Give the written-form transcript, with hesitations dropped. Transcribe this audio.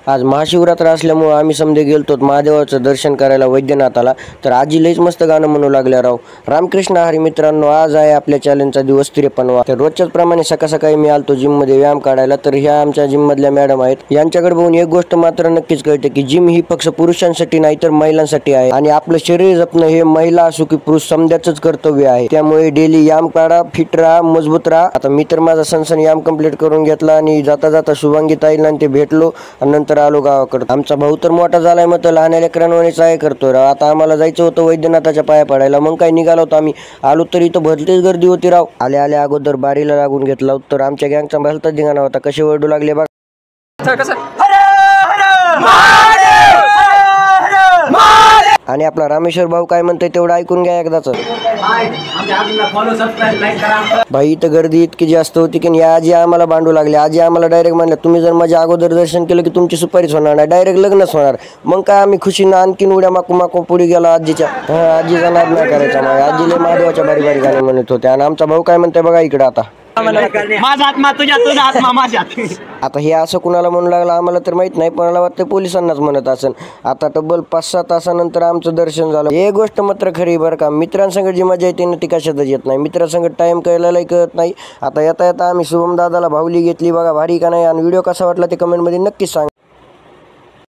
आज महाशिवरात्र असल्यामुळे आम्ही समजे गेलतो महादेवाचं दर्शन करायला वैद्यनाथाला. तर आजी लईच मस्त गाणं म्हणू लागल्या राव. रामकृष्ण हरी मित्रांनो, आज आहे आपल्या चॅलेंजचा दिवस 53वा. तर रोजच्याच प्रमाणे सकाळ सकाळी मी आलतो जिम मध्ये व्यायाम काढायला. तर ह्या आमच्या जिम मधल्या मॅडम आहेत. यांच्याकडे बघून एक गोष्ट मात्र नक्कीच कळते की जिम ही फक्त पुरुषांसाठी नाही तर महिलांसाठी आहे आणि आपलं शरीर जपणं हे महिला असो की पुरुष समजाचंच कर्तव्य आहे. त्यामुळे डेली व्यायाम काढा, फिट राहा, मजबूत राहा. आता मी तर माझा सनसन व्यायाम कंप्लीट करून घेतला आणि जाता जाता शुभांगी ताईला ते भेटलो आणि नंतर आलो गावाकडे. आमचा भाऊ तर मोठा झालाय मग लहान लेकरांवानीच आहे करतोय. आता आम्हाला जायचं होतं वैद्यनाथाच्या पाया पडायला. मग काय निघालो होतो आम्ही. आलो तरी इथं भरतीच गर्दी होती राव. आल्या आल्या अगोदर बारीला लागून घेतला. तर आमच्या गँगचा भलता धिंगाणा होता. कसे ओरडू लागले बघ. आणि आपला रामेश्वर भाऊ काय म्हणतोय तेवढं ऐकून घ्या एकदाच. भाई इथं गर्दी इतकी जास्त होती की या आजी आम्हाला भांडू लागले. आजी आम्हाला डायरेक्ट म्हणल्या तुम्ही जर माझ्या अगोदर दर्शन केलं की तुमची सुपारीच होणार नाही, डायरेक्ट लग्नच होणार. मग काय आम्ही खुशीनं आणखीन उड्या माकू माकू पुढे गेला आजीच्या. आजीचा नाद नाही करायचा. आजीले महादेवाच्या बारी बारी गाणे म्हणत होते. आणि आमचा भाऊ काय म्हणतोय बघा इकडं. आता माझा आत्मा तुझ्या, तुझा आत्मा माझ्यात. आता हे असं कुणाला म्हणू लागलं आम्हाला तर माहित नाही, पण मला वाटतं पोलिसांनाच म्हणत असेल. आता तब्बल 5-6 तासानंतर आमचं दर्शन झालं. हे गोष्ट मात्र खरी बरं का. मित्रांसंगत जी मजा येते ना ती कशातच येत नाही. मित्रांसंगत टाइम कळलेलाही कळत नाही. आता येता येता आम्ही शुभम दादाला भावली घेतली बघा, भारी का नाही. आणि व्हिडिओ कसा वाटला ते कमेंटमध्ये नक्कीच सांगा.